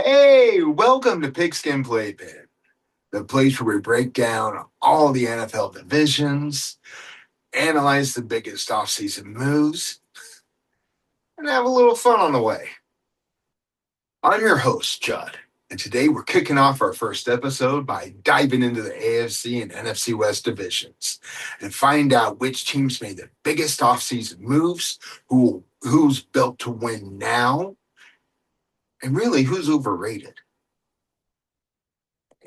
Hey, welcome to Pigskin Playpen, the place where we break down all the NFL divisions, analyze the biggest offseason moves, and have a little fun on the way. I'm your host, Judd, and today we're kicking off our first episode by diving into the AFC and NFC West divisions and find out which teams made the biggest offseason moves, who's built to win now, and really who's overrated.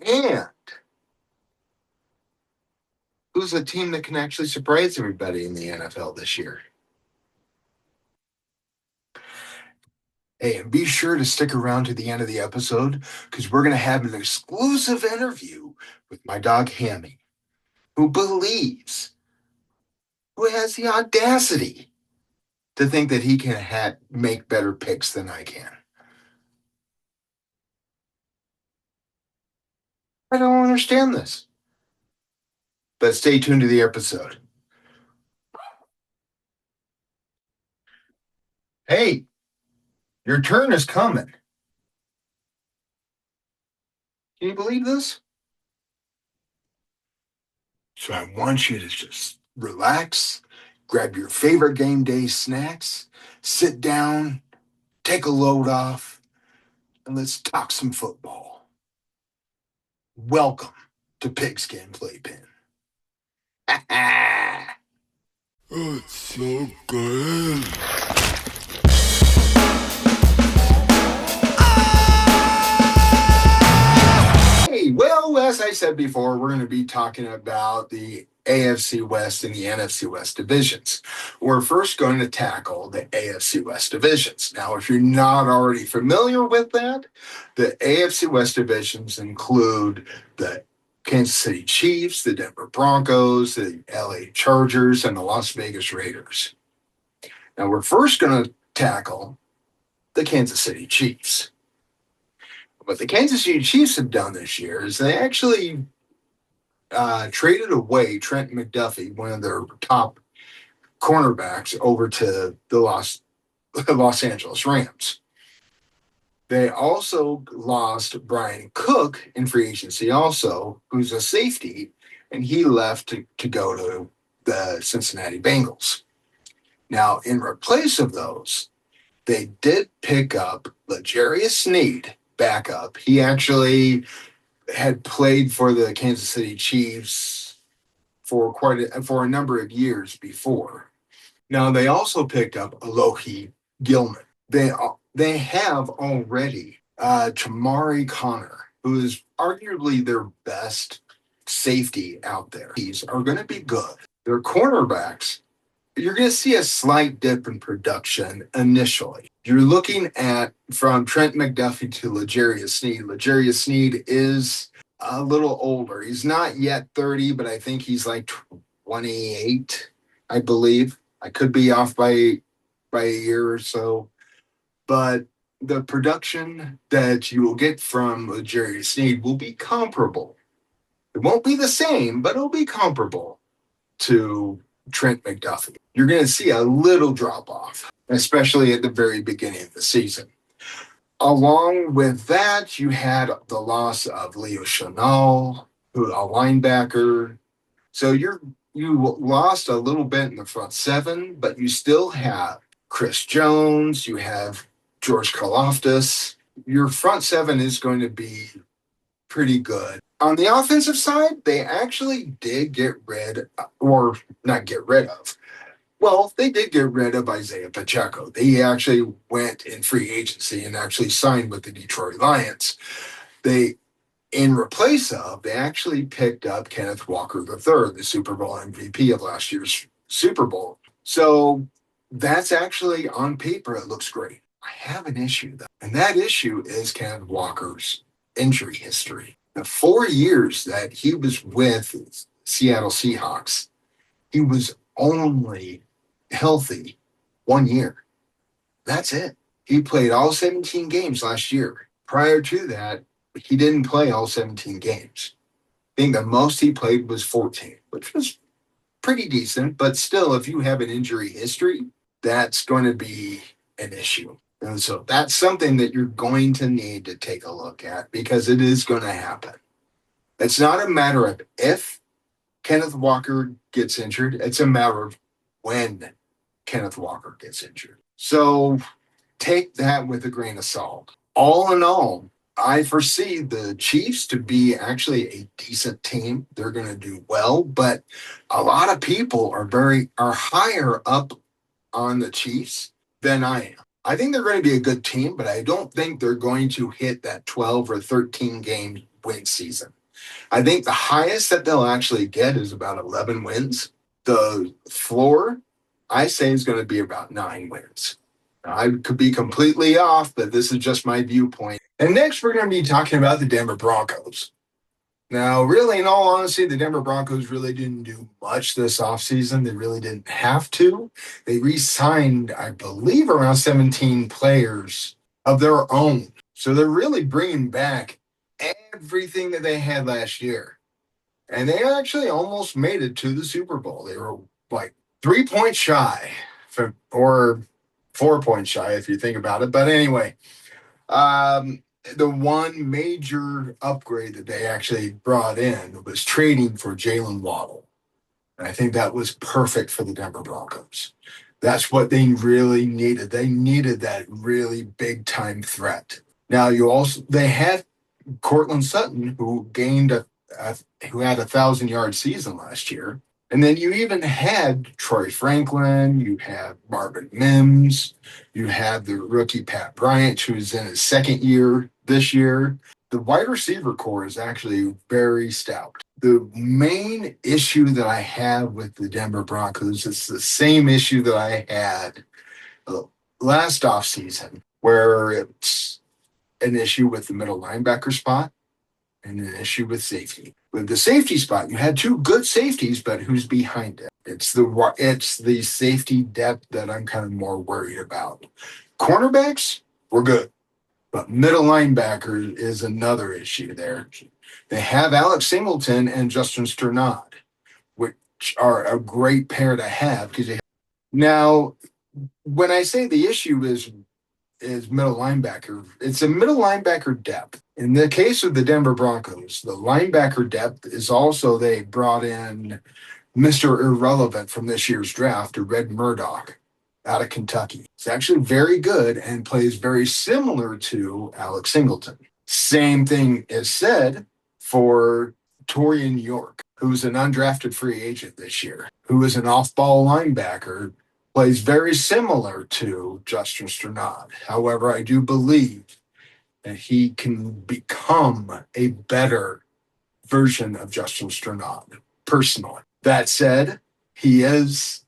And who's a team that can actually surprise everybody in the NFL this year. Hey, and be sure to stick around to the end of the episode because we're going to have an exclusive interview with my dog Hammy, who has the audacity to think that he can make better picks than I can. I don't understand this. But stay tuned to the episode. Hey, your turn is coming. Can you believe this? So I want you to just relax, grab your favorite game day snacks, sit down, take a load off, and let's talk some football. Welcome to Pigskin Playpen. It's so good. Hey, well, as I said before, we're going to be talking about the AFC West and the NFC West divisions. We're first going to tackle the AFC West divisions. Now, if you're not already familiar with that, the AFC West divisions include the Kansas City Chiefs, the Denver Broncos, the LA Chargers, and the Las Vegas Raiders. Now, we're first going to tackle the Kansas City Chiefs. What the Kansas City Chiefs have done this year is they actually traded away Trent McDuffie, one of their top cornerbacks, over to the Los Angeles Rams. They also lost Brian Cook in free agency also, who's a safety, and he left to go to the Cincinnati Bengals. Now, in replace of those, they did pick up L'Jarius Sneed, backup. He actually had played for the Kansas City Chiefs for a number of years before. Now they also picked up Alohi Gilman. They have already Tamari Connor, who is arguably their best safety out there. These are going to be good. Their cornerbacks, you're going to see a slight dip in production initially. You're looking at from Trent McDuffie to L'Jarius Sneed. L'Jarius Sneed is a little older. He's not yet 30, but I think he's like 28, I believe. I could be off by a year or so. But the production that you will get from L'Jarius Sneed will be comparable. It won't be the same, but it'll be comparable to Trent McDuffie. You're going to see a little drop off, especially at the very beginning of the season. Along with that, you had the loss of Leo Chenal, who a linebacker. So you lost a little bit in the front seven, but you still have Chris Jones, you have George Karlaftis. Your front seven is going to be pretty good. On the offensive side, they actually did get rid, or not get rid of. Well, they did get rid of Isaiah Pacheco. They actually went in free agency and actually signed with the Detroit Lions. In replace of, they actually picked up Kenneth Walker III, the Super Bowl MVP of last year's Super Bowl. So that's actually, on paper, it looks great. I have an issue, though, and that issue is Kenneth Walker's injury history. The 4 years that he was with Seattle Seahawks, he was only healthy 1 year. That's it. He played all 17 games last year. Prior to that, he didn't play all 17 games. I think the most he played was 14, which was pretty decent. But still, if you have an injury history, that's going to be an issue. And so that's something that you're going to need to take a look at because it is going to happen. It's not a matter of if Kenneth Walker gets injured, it's a matter of when Kenneth Walker gets injured. So take that with a grain of salt. All in all, I foresee the Chiefs to be actually a decent team. They're going to do well, but a lot of people are higher up on the Chiefs than I am. I think they're going to be a good team, but I don't think they're going to hit that 12 or 13 game win season. I think the highest that they'll actually get is about 11 wins. The floor, I say, is going to be about 9 wins. I could be completely off, but this is just my viewpoint. And next, we're going to be talking about the Denver Broncos. Now, really, in all honesty, the Denver Broncos really didn't do much this offseason. They really didn't have to. They re signed, I believe, around 17 players of their own. So they're really bringing back everything that they had last year. And they actually almost made it to the Super Bowl. They were like 3 points shy, or 4 points shy, if you think about it. But anyway, the one major upgrade that they actually brought in was trading for Jalen Waddle. And I think that was perfect for the Denver Broncos. That's what they really needed. They needed that really big time threat. Now they had Cortland Sutton, who who had 1,000-yard season last year. And then you even had Troy Franklin, you had Marvin Mims, you had the rookie Pat Bryant, who's in his second year this year. The wide receiver core is actually very stout. The main issue that I have with the Denver Broncos is the same issue that I had last offseason, where it's an issue with the middle linebacker spot and an issue with safety. With the safety spot, you had two good safeties, but who's behind it? It's the safety depth that I'm kind of more worried about. Cornerbacks, we're good, but middle linebacker is another issue there. They have Alex Singleton and Justin Sternad, which are a great pair to have now. When I say the issue is middle linebacker. It's a middle linebacker depth. In the case of the Denver Broncos, the linebacker depth is also they brought in Mr. Irrelevant from this year's draft, Red Murdoch out of Kentucky. He's actually very good and plays very similar to Alex Singleton. Same thing is said for Torian York, who's an undrafted free agent this year, who is an off-ball linebacker, plays very similar to Justin Sternad. However, I do believe that he can become a better version of Justin Sternad, personally. That said, he is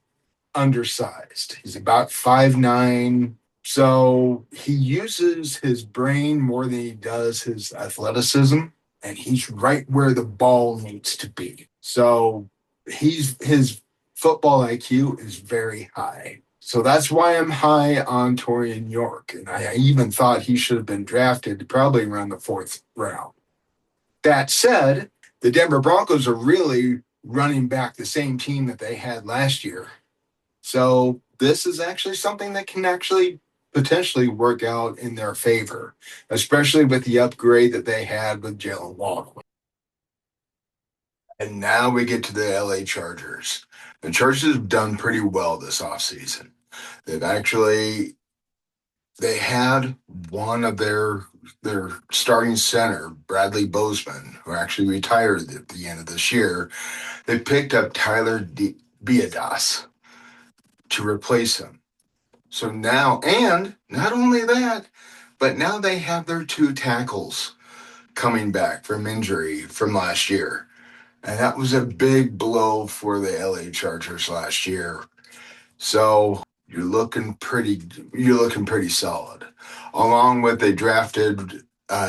undersized. He's about 5'9". So he uses his brain more than he does his athleticism, and he's right where the ball needs to be. So his football IQ is very high. So that's why I'm high on Torian York. And I even thought he should have been drafted probably around the 4th round. That said, the Denver Broncos are really running back the same team that they had last year. So this is actually something that can actually potentially work out in their favor, especially with the upgrade that they had with Jalen Waddle. And now we get to the LA Chargers. The Chargers have done pretty well this offseason. They had one of their starting center, Bradley Bozeman, who actually retired at the end of this year. They picked up Tyler Biadasz to replace him. So now, and not only that, but now they have their 2 tackles coming back from injury from last year. And that was a big blow for the LA Chargers last year. So you're looking pretty solid. Along with they drafted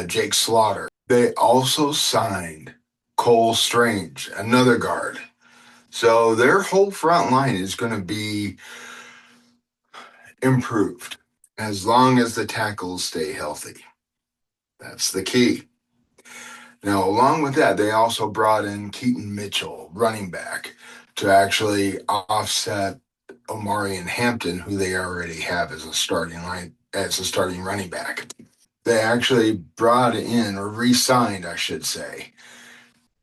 Jake Slaughter. They also signed Cole Strange, another guard. So their whole front line is going to be improved as long as the tackles stay healthy. That's the key. Now, along with that, they also brought in Keaton Mitchell, running back, to actually offset Omari and Hampton, who they already have as a starting as a starting running back. They actually brought in, or re-signed, I should say,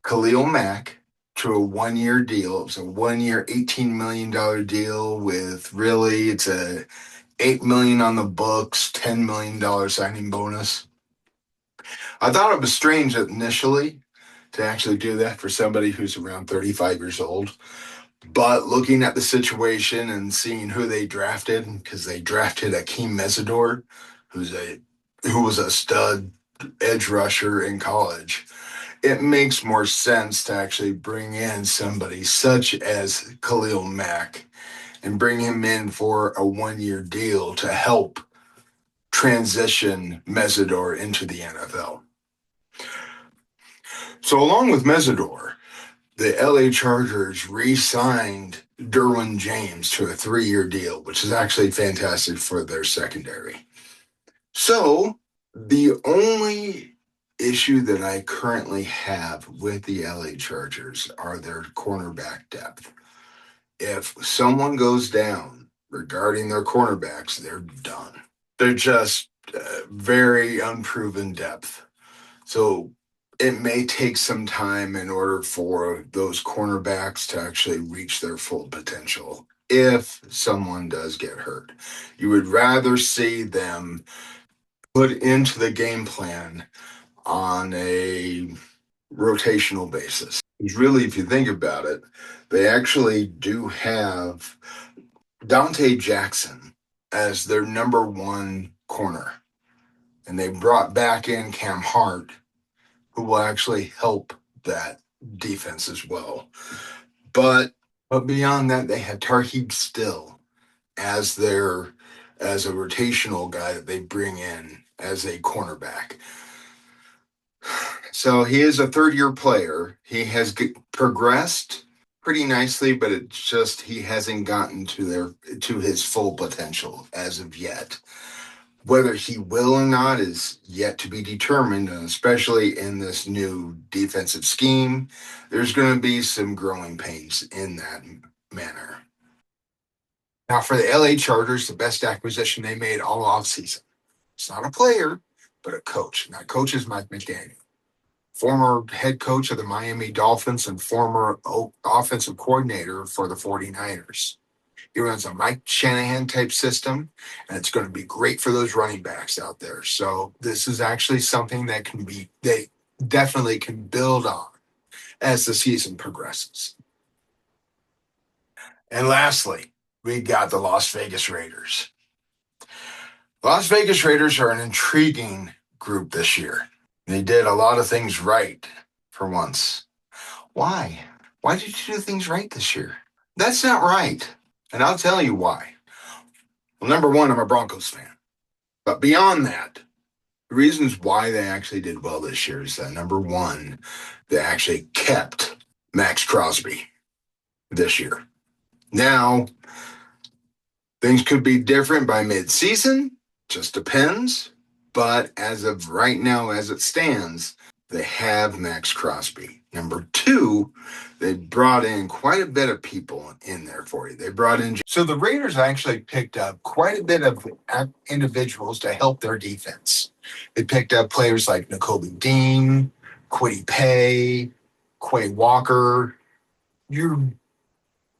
Khalil Mack to a 1-year deal. It was a 1-year, $18 million deal with it's a $8 million on the books, $10 million signing bonus. I thought it was strange initially to actually do that for somebody who's around 35 years old. But looking at the situation and seeing who they drafted, because they drafted Akeem Mesidor, who was a stud edge rusher in college, it makes more sense to actually bring in somebody such as Khalil Mack and bring him in for a 1-year deal to help transition Mesidor into the NFL. So along with Mesidor, the LA Chargers re-signed Derwin James to a 3-year deal, which is actually fantastic for their secondary. So the only issue that I currently have with the LA Chargers are their cornerback depth. If someone goes down regarding their cornerbacks, they're done. They're just very unproven depth. So it may take some time in order for those cornerbacks to actually reach their full potential if someone does get hurt. You would rather see them put into the game plan on a rotational basis. Really, if you think about it, they actually do have Dante Jackson as their number 1 corner. And they brought back in Cam Hart, who will actually help that defense as well. But beyond that, they had Tarheeb Still as a rotational guy that they bring in as a cornerback. So he is a 3rd-year player. He has progressed pretty nicely, but it's just he hasn't gotten to his full potential as of yet. Whether he will or not is yet to be determined, and especially in this new defensive scheme, there's going to be some growing pains in that manner. Now, for the LA Chargers, the best acquisition they made all offseason. It's not a player, but a coach. And that coach is Mike McDaniel, former head coach of the Miami Dolphins and former offensive coordinator for the 49ers. He runs a Mike Shanahan type system, and it's going to be great for those running backs out there. So this is actually something that they definitely can build on as the season progresses. And lastly, we got the Las Vegas Raiders. Las Vegas Raiders are an intriguing group this year. They did a lot of things right for once. Why? Why did you do things right this year? That's not right. And I'll tell you why. Well, number 1, I'm a Broncos fan. But beyond that, the reasons why they actually did well this year is that, number 1, they actually kept Max Crosby this year. Now, things could be different by mid-season. Just depends. But as of right now, as it stands, they have Max Crosby. Number 2, they brought in quite a bit of people in there for you. So the Raiders actually picked up quite a bit of individuals to help their defense. They picked up players like Nakobe Dean, Kwity Paye, Quay Walker.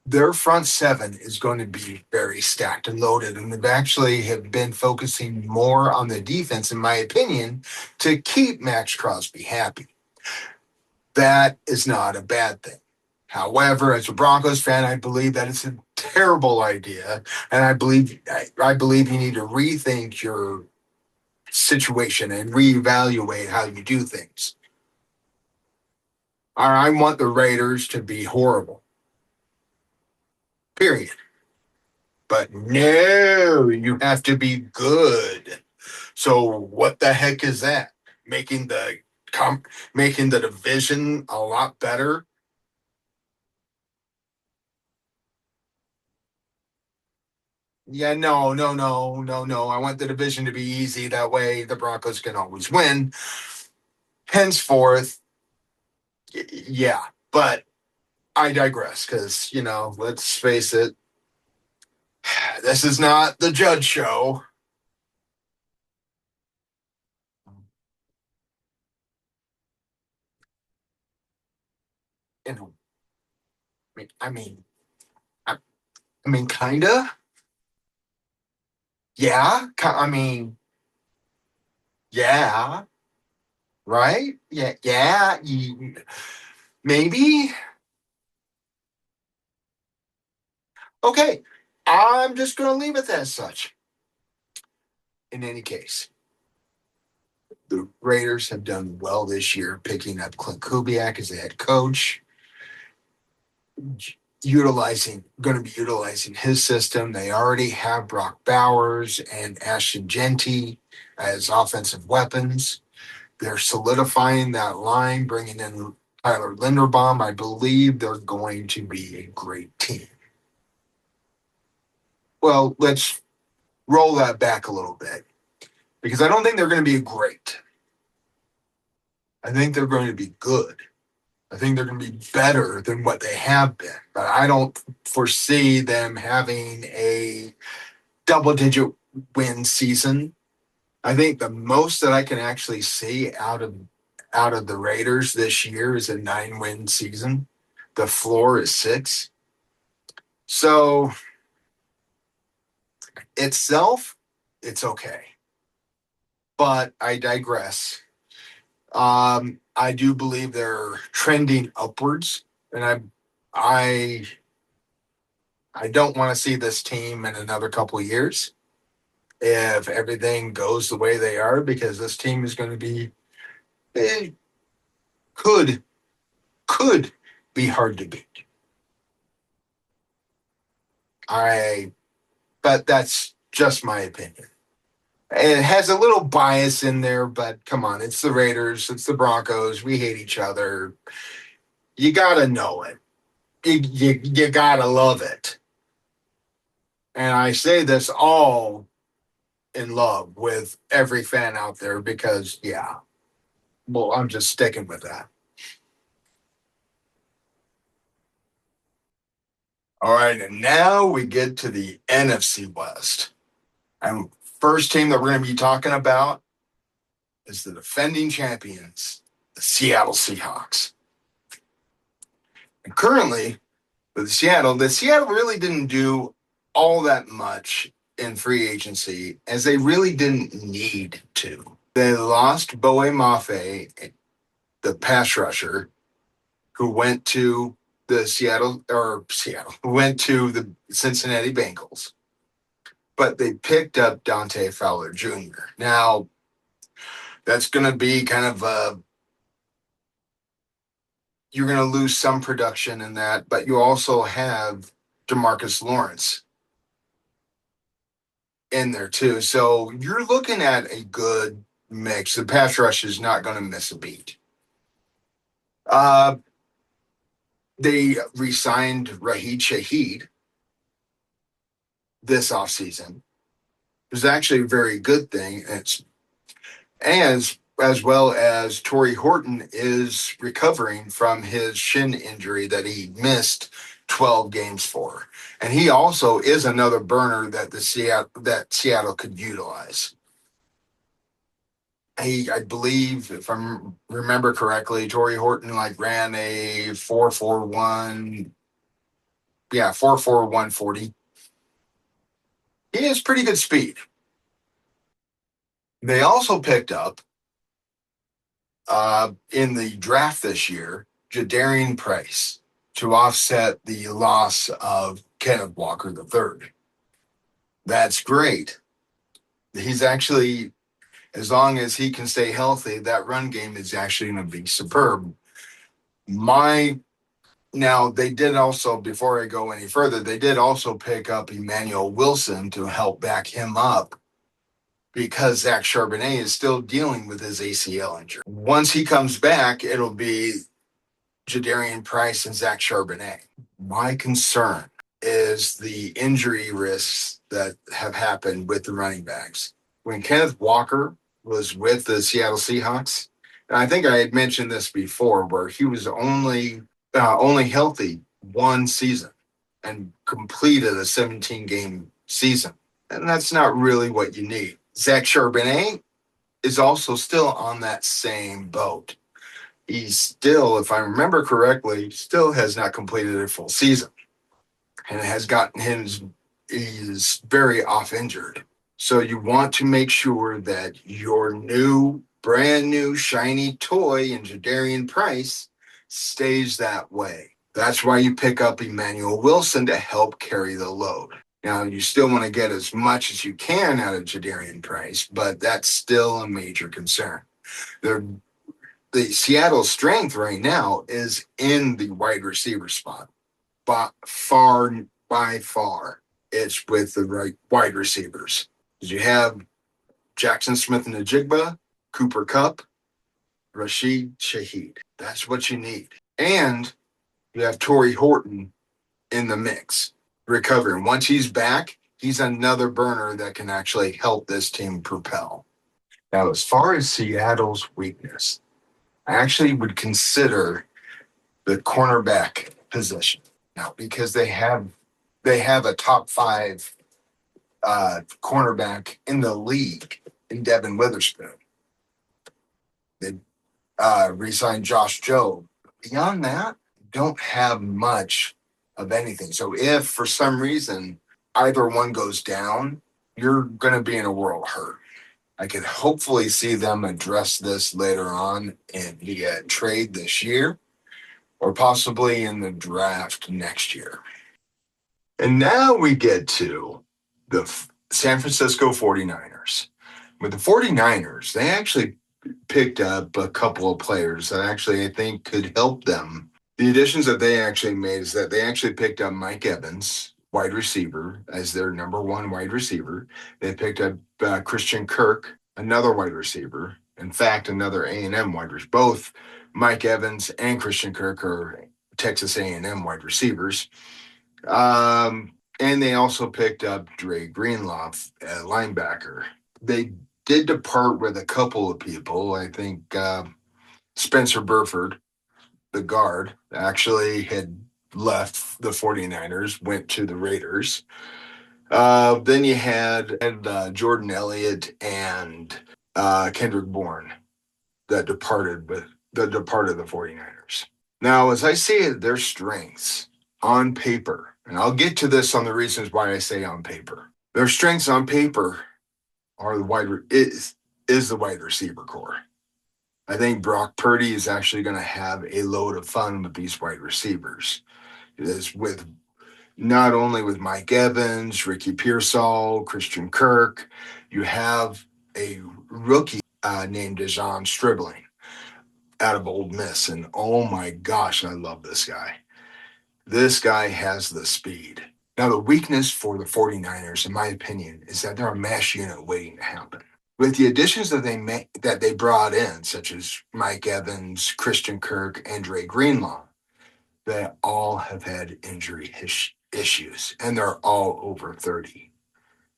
Their front 7 is going to be very stacked and loaded, and they've actually have been focusing more on the defense, in my opinion, to keep Max Crosby happy. That is not a bad thing. However, as a Broncos fan, I believe that it's a terrible idea, and I believe you need to rethink your situation and reevaluate how you do things. I want the Raiders to be horrible. Period. But no, you have to be good. So what the heck is that? Making the division a lot better? Yeah, no. I want the division to be easy. That way the Broncos can always win. Henceforth, yeah. But I digress because, let's face it, this is not the Judge Show. You know, kinda. Yeah. Yeah. Right? Yeah. Yeah. Maybe. Okay. I'm just going to leave it as such. In any case, the Raiders have done well this year, picking up Clint Kubiak as the head coach, going to be utilizing his system. They already have Brock Bowers and Ashton Genty as offensive weapons. They're solidifying that line, bringing in Tyler Linderbaum. I believe they're going to be a great team. Well, let's roll that back a little bit because I don't think they're going to be great. I think they're going to be good. I think they're going to be better than what they have been, but I don't foresee them having a double-digit win season. I think the most that I can actually see out of the Raiders this year is a 9-win season. The floor is 6. So itself, it's okay. But I digress. I do believe they're trending upwards, and I I don't want to see this team in another couple of years if everything goes the way they are, because this team is going to be it could be hard to beat. I but that's just my opinion. It has a little bias in there, but come on, it's the Raiders, it's the Broncos. We hate each other. You gotta know it. You gotta love it. And I say this all in love with every fan out there because, yeah, well, I'm just sticking with that. All right, and now we get to the NFC West. And first team that we're going to be talking about is the defending champions, the Seattle Seahawks. And currently, with the Seattle really didn't do all that much in free agency as they really didn't need to. They lost Boe Mafe, the pass rusher, who went to who went to the Cincinnati Bengals, but they picked up Dante Fowler Jr. Now, that's going to be kind of you're going to lose some production in that, but you also have DeMarcus Lawrence in there too. So you're looking at a good mix. The pass rush is not going to miss a beat. They re-signed Raheed Shaheed this offseason. It was actually a very good thing. It's as well as Torrey Horton is recovering from his shin injury that he missed 12 games for. And he also is another burner that Seattle could utilize. I believe, if I remember correctly, Torrey Horton ran a 4.41, 4.41 40. He has pretty good speed. They also picked up in the draft this year Jadarian Price to offset the loss of Kenneth Walker III. That's great. He's actually, as long as he can stay healthy, that run game is actually going to be superb. Now, they did also, before I go any further, they did also pick up Emmanuel Wilson to help back him up because Zach Charbonnet is still dealing with his ACL injury. Once he comes back, it'll be Jadarian Price and Zach Charbonnet. My concern is the injury risks that have happened with the running backs. When Kenneth Walker was with the Seattle Seahawks, and I think I had mentioned this before, where he was only healthy one season and completed a 17-game season. And that's not really what you need. Zach Charbonnet is also still on that same boat. He's still, if I remember correctly, still has not completed a full season and has gotten his is very off injured. So you want to make sure that your brand new shiny toy in Jadarian Price stays that way. That's why you pick up Emmanuel Wilson to help carry the load. Now, you still want to get as much as you can out of Jadarian Price, but that's still a major concern. They're the Seattle's strength right now is in the wide receiver spot. By far, it's with the right wide receivers. You have Jackson Smith and Najigba, Cooper Kupp, Rashid Shaheed. That's what you need. And you have Torrey Horton in the mix, recovering. Once he's back, he's another burner that can actually help this team propel. Now, as far as Seattle's weakness, I actually would consider the cornerback position now because they have a top 5 cornerback in the league in Devin Witherspoon. They re-signed Josh Jobe. Beyond that, don't have much of anything. So if for some reason either one goes down, you're going to be in a world of hurt. I could hopefully see them address this later on in the trade this year or possibly in the draft next year. And now we get to the San Francisco 49ers. With the 49ers, they actually picked up a couple of players that actually I think could help them. The additions that they actually made is that they actually picked up Mike Evans, wide receiver, as their number 1 wide receiver. They picked up Christian Kirk, another wide receiver. In fact, another A&M wide receiver. Both Mike Evans and Christian Kirk are Texas A&M wide receivers. And they also picked up Dre Greenlaw, a linebacker. They did depart with a couple of people. I think Spencer Burford, the guard, actually had left the 49ers, went to the Raiders. Then you had Jordan Elliott and Kendrick Bourne that departed the 49ers. Now, as I see it, their strengths on paper, and I'll get to this on the reasons why I say on paper. Their strengths on paper are the wide receiver core. I think Brock Purdy is actually going to have a load of fun with these wide receivers. It is with not only with Mike Evans, Ricky Pearsall, Christian Kirk, you have a rookie named Dejon Stribling out of Ole Miss. And oh my gosh, I love this guy. This guy has the speed. Now, the weakness for the 49ers, in my opinion, is that they're a mash unit waiting to happen. With the additions that they brought in, such as Mike Evans, Christian Kirk, and Dre Greenlaw, they all have had injury issues, and they're all over 30.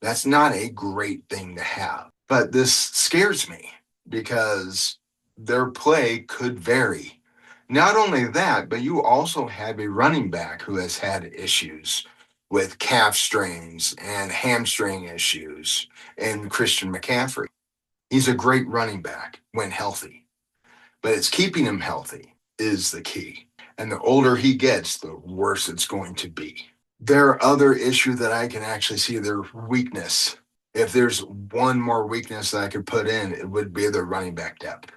That's not a great thing to have. But this scares me because their play could vary. Not only that, but you also have a running back who has had issues with calf strains and hamstring issues, and Christian McCaffrey. He's a great running back when healthy, but it's keeping him healthy is the key. And the older he gets, the worse it's going to be. Their other issue that I can actually see their weakness, if there's one more weakness that I could put in, it would be their running back depth.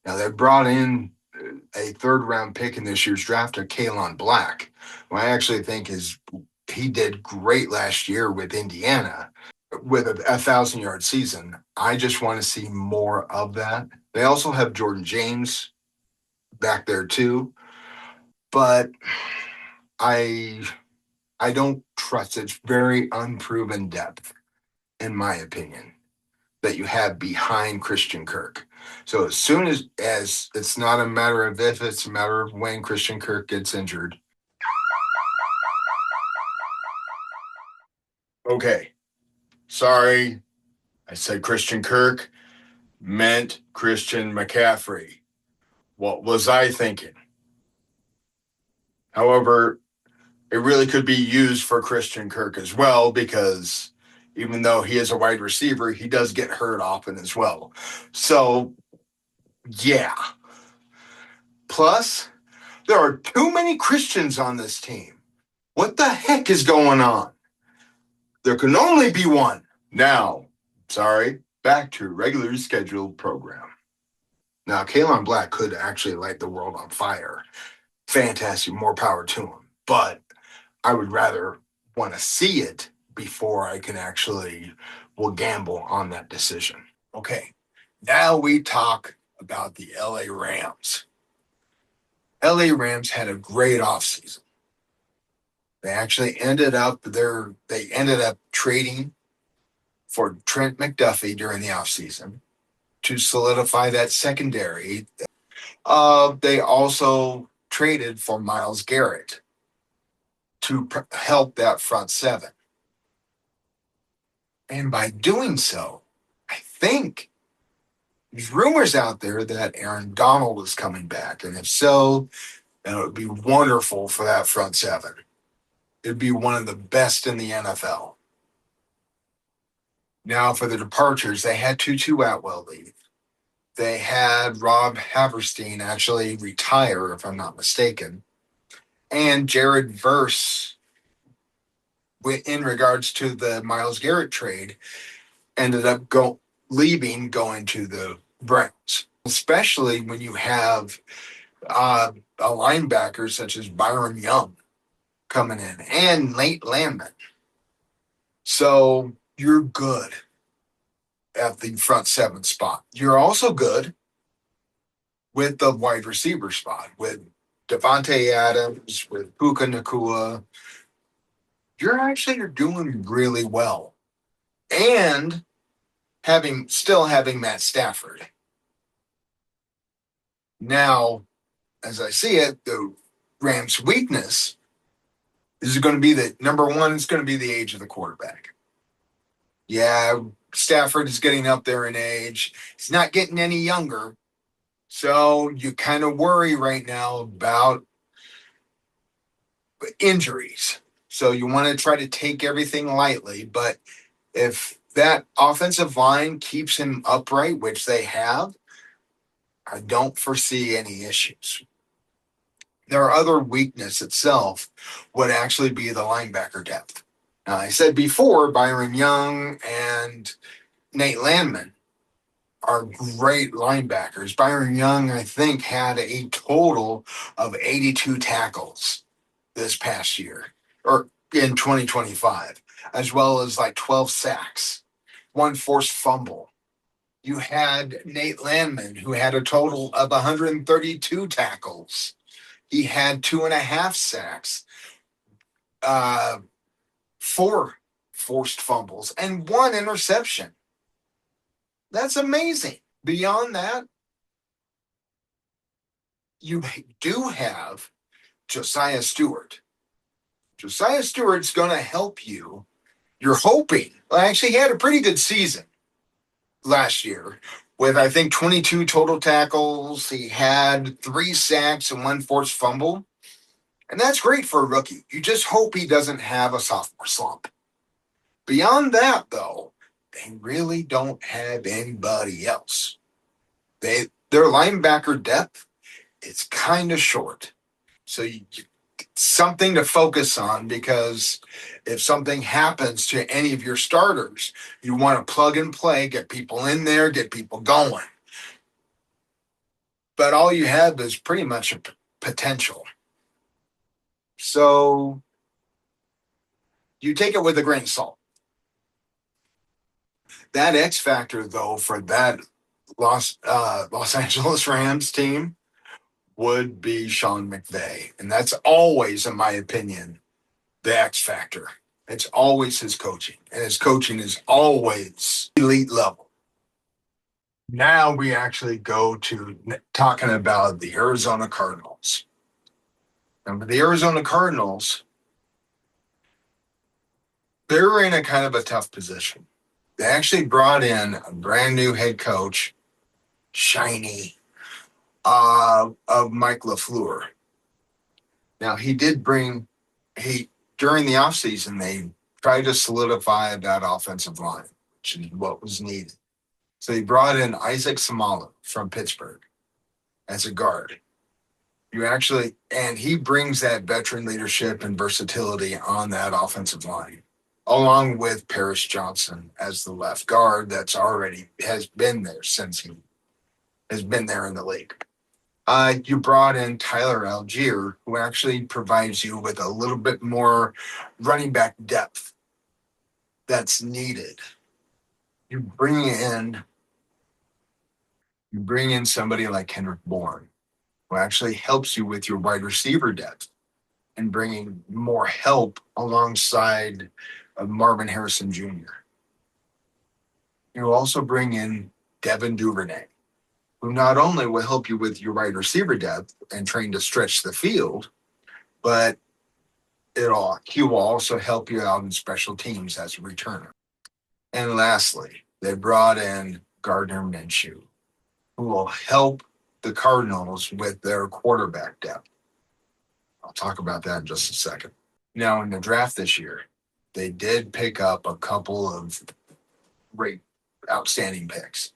Now, they brought in a 3rd-round pick in this year's draft of Kalen Black, who I actually think he did great last year with Indiana with a 1,000-yard season. I just want to see more of that. They also have Jordan James back there too, but I don't trust. It's very unproven depth, in my opinion, that you have behind Christian Kirk. So as soon as it's not a matter of if, it's a matter of when Christian Kirk gets injured. Okay, sorry, I said Christian Kirk, meant Christian McCaffrey. What was I thinking? However, it really could be used for Christian Kirk as well, because even though he is a wide receiver, he does get hurt often as well. So, yeah. Plus, there are too many Christians on this team. What the heck is going on? There can only be one. Now, back to regularly scheduled program. Now, Kalon Black could actually light the world on fire. Fantastic, more power to him. But I would rather want to see it before I can actually will gamble on that decision. Okay, now we talk about the LA Rams. LA Rams had a great offseason. They actually ended up trading for Trent McDuffie during the offseason to solidify that secondary. They also traded for Myles Garrett to help that front seven. And by doing so, I think there's rumors out there that Aaron Donald is coming back. And if so, then it would be wonderful for that front seven. It'd be one of the best in the NFL. Now, for the departures, they had Tutu Atwell leave. They had Rob Haverstein actually retire, if I'm not mistaken. And Jared Verse, in regards to the Myles Garrett trade, ended up going to the Browns, especially when you have a linebacker such as Byron Young coming in and Nate Landman. So you're good at the front seven spot. You're also good with the wide receiver spot with Devontae Adams, with Puka Nacua. You're doing really well. And still having Matt Stafford. Now, as I see it, the Rams' weakness is going to be that number one is going to be the age of the quarterback. Yeah, Stafford is getting up there in age. He's not getting any younger. So you kind of worry right now about injuries. So you want to try to take everything lightly. But if that offensive line keeps him upright, which they have, I don't foresee any issues. Their other weakness itself would actually be the linebacker depth. Now, I said before, Byron Young and Nate Landman are great linebackers. Byron Young, I think, had a total of 82 tackles this past year, or in 2025, as well as like 12 sacks, one forced fumble. You had Nate Landman, who had a total of 132 tackles. He had 2.5 sacks, 4 forced fumbles, and 1 interception. That's amazing. Beyond that, you do have Josiah Stewart. Josiah Stewart's going to help you. You're hoping. Well, actually, he had a pretty good season last year with, I think, 22 total tackles. He had 3 sacks and 1 forced fumble. And that's great for a rookie. You just hope he doesn't have a sophomore slump. Beyond that, though, they really don't have anybody else. Their linebacker depth, it's kind of short. So something to focus on, because if something happens to any of your starters, you want to plug and play, get people in there, get people going. But all you have is pretty much a potential. So you take it with a grain of salt. That X factor, though, for that Los Angeles Rams team would be Sean McVay. And that's always, in my opinion, the X factor. It's always his coaching. And his coaching is always elite level. Now we actually go to talking about the Arizona Cardinals. And the Arizona Cardinals, they're in a kind of a tough position. They actually brought in a brand new head coach, shiny, of Mike LaFleur. Now, during the offseason, they tried to solidify that offensive line, which is what was needed. So he brought in Isaac Samala from Pittsburgh as a guard. And he brings that veteran leadership and versatility on that offensive line, along with Paris Johnson as the left guard that's already has been there since he has been there in the league. You brought in Tyler Algier, who actually provides you with a little bit more running back depth that's needed. You bring in somebody like Kendrick Bourne, who actually helps you with your wide receiver depth and bringing more help alongside of Marvin Harrison Jr. You also bring in Devin Duvernay, who not only will help you with your wide receiver depth and train to stretch the field, but he will also help you out in special teams as a returner. And lastly, they brought in Gardner Minshew, who will help the Cardinals with their quarterback depth. I'll talk about that in just a second. Now, in the draft this year, they did pick up a couple of great, outstanding picks.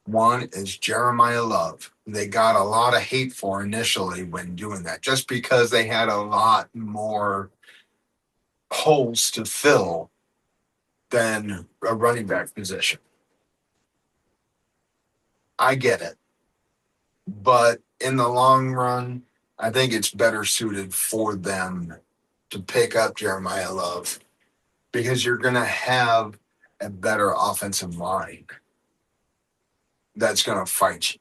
One is Jeremiah Love. They got a lot of hate for initially when doing that, just because they had a lot more holes to fill than a running back position. I get it. But in the long run, I think it's better suited for them to pick up Jeremiah Love because you're going to have a better offensive line that's going to fight you.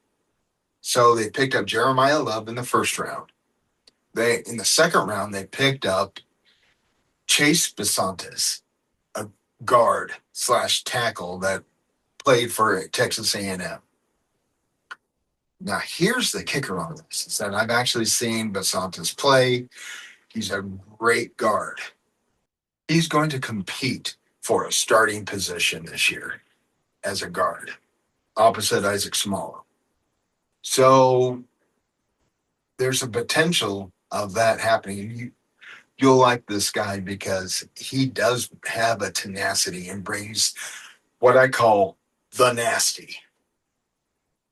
So they picked up Jeremiah Love in the first round. In the second round, they picked up Chase Besantis, a guard / tackle that played for Texas A&M. Now, here's the kicker on this, is that I've actually seen Besantis play. He's a great guard. He's going to compete for a starting position this year as a guard, opposite Isaac Small. So there's a potential of that happening. You'll like this guy because he does have a tenacity and brings what I call the nasty.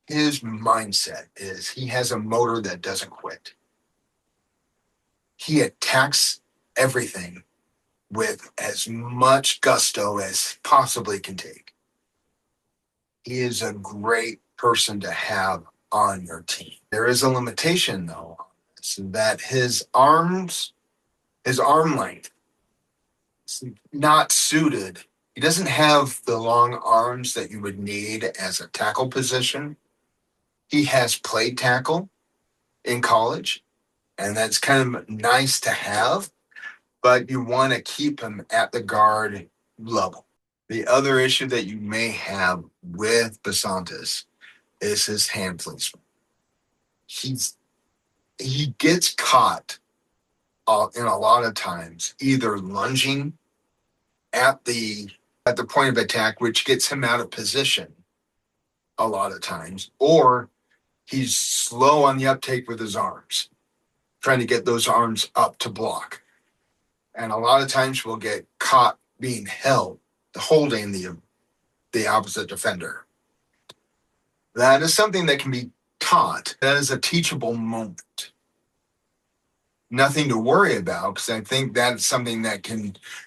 His mindset is he has a motor that doesn't quit. He attacks everything with as much gusto as possibly can take. He is a great person to have on your team. There is a limitation, though, so that his arm length is not suited. He doesn't have the long arms that you would need as a tackle position. He has played tackle in college, and that's kind of nice to have, but you want to keep him at the guard level. The other issue that you may have with Besantis is his hand placement. He gets caught in a lot of times either lunging at the point of attack, which gets him out of position a lot of times, or he's slow on the uptake with his arms, trying to get those arms up to block. And a lot of times we'll get caught being holding the opposite defender. That is something that can be taught. That is a teachable moment. Nothing to worry about, because I think that's something that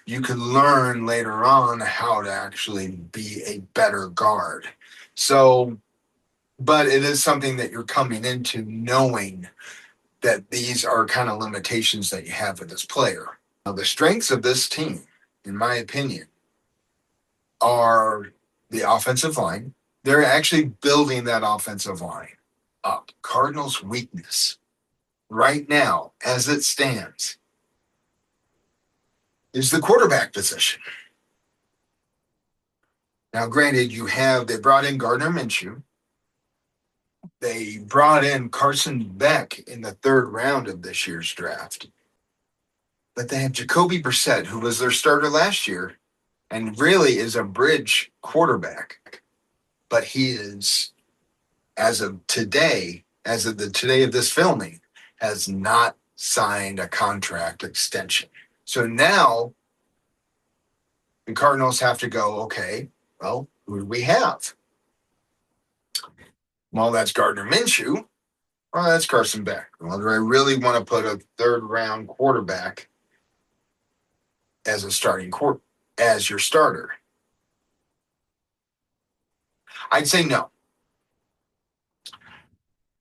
you can learn later on how to actually be a better guard. So, but it is something that you're coming into knowing that these are kind of limitations that you have with this player. Now, the strengths of this team, in my opinion, are the offensive line. They're actually building that offensive line up. Cardinals' weakness right now, as it stands, is the quarterback position. Now, granted, they brought in Gardner Minshew. They brought in Carson Beck in the third round of this year's draft. But they have Jacoby Brissett, who was their starter last year and really is a bridge quarterback. But he is, as of the today of this filming, has not signed a contract extension. So now the Cardinals have to go, okay, well, who do we have? Well, that's Gardner Minshew, Well, that's Carson Beck. Well, do I really want to put a third-round quarterback as as your starter? I'd say no.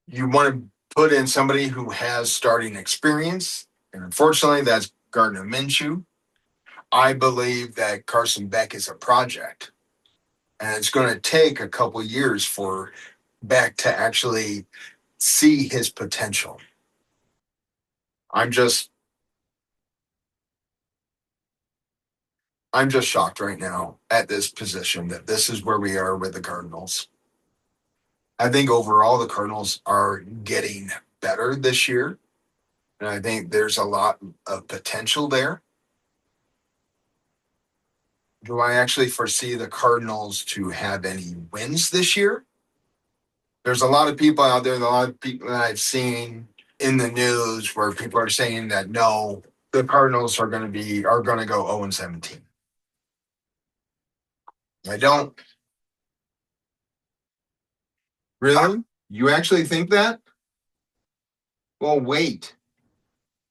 You want to put in somebody who has starting experience, and unfortunately, that's Gardner Minshew. I believe that Carson Beck is a project, and it's going to take a couple years for Beck to actually see his potential. I'm just I'm just shocked right now at this position that this is where we are with the Cardinals. I think overall the Cardinals are getting better this year, and I think there's a lot of potential there. Do I actually foresee the Cardinals to have any wins this year? There's a lot of people out there, a lot of people that I've seen in the news where people are saying that no, the Cardinals are going to go 0-17. I don't really. You actually think that? Well, wait.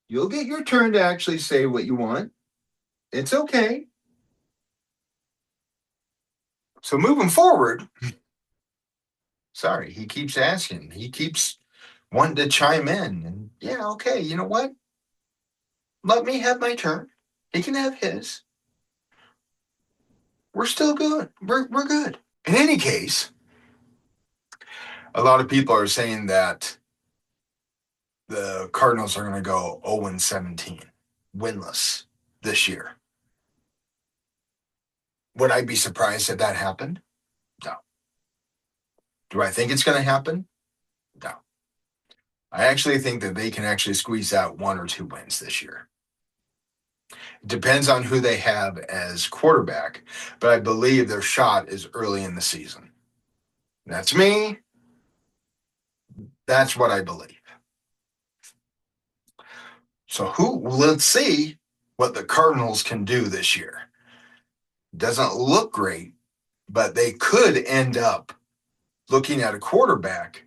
You'll get your turn to actually say what you want. It's okay. So moving forward, sorry, he keeps asking. He keeps wanting to chime in. And yeah, okay, you know what? Let me have my turn. He can have his. We're still good. We're good. In any case, a lot of people are saying that the Cardinals are going to go 0-17, winless this year. Would I be surprised if that happened? No. Do I think it's going to happen? No. I actually think that they can actually squeeze out 1 or 2 wins this year. It depends on who they have as quarterback, but I believe their shot is early in the season. That's me. That's what I believe. So let's see what the Cardinals can do this year. Doesn't look great, but they could end up looking at a quarterback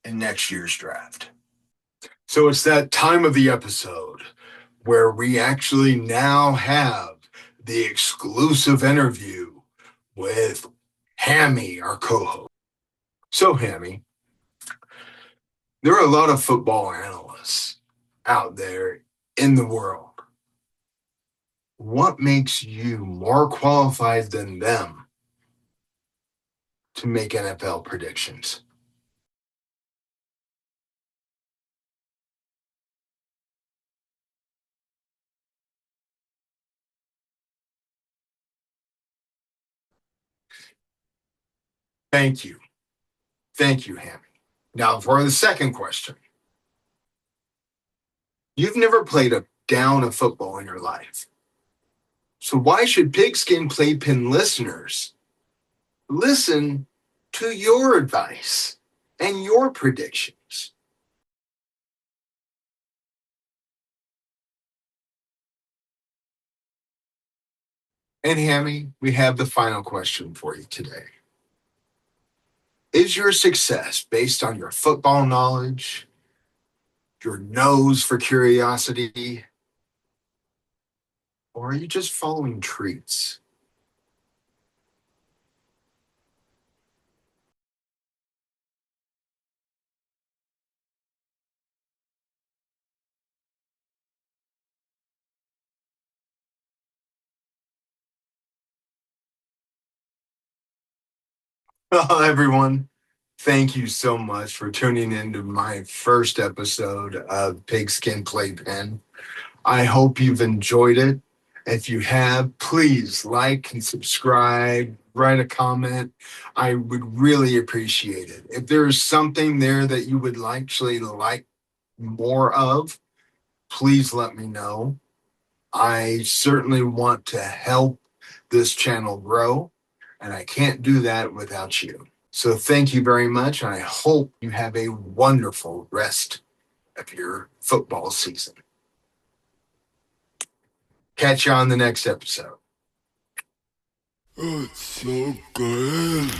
in next year's draft. So it's that time of the episode where we actually now have the exclusive interview with Hammy, our co-host. So, Hammy, there are a lot of football analysts out there in the world. What makes you more qualified than them to make NFL predictions? Thank you. Thank you, Hammy. Now, for the second question. You've never played a down of football in your life. So why should Pigskin Playpen listeners listen to your advice and your predictions? And Hammy, we have the final question for you today. Is your success based on your football knowledge, your nose for curiosity, or are you just following treats? Well, everyone, thank you so much for tuning into my first episode of Pigskin Playpen. I hope you've enjoyed it. If you have, please like and subscribe, write a comment. I would really appreciate it. If there's something there that you would actually like more of, please let me know. I certainly want to help this channel grow, and I can't do that without you. So thank you very much, and I hope you have a wonderful rest of your football season. Catch you on the next episode. It's so good.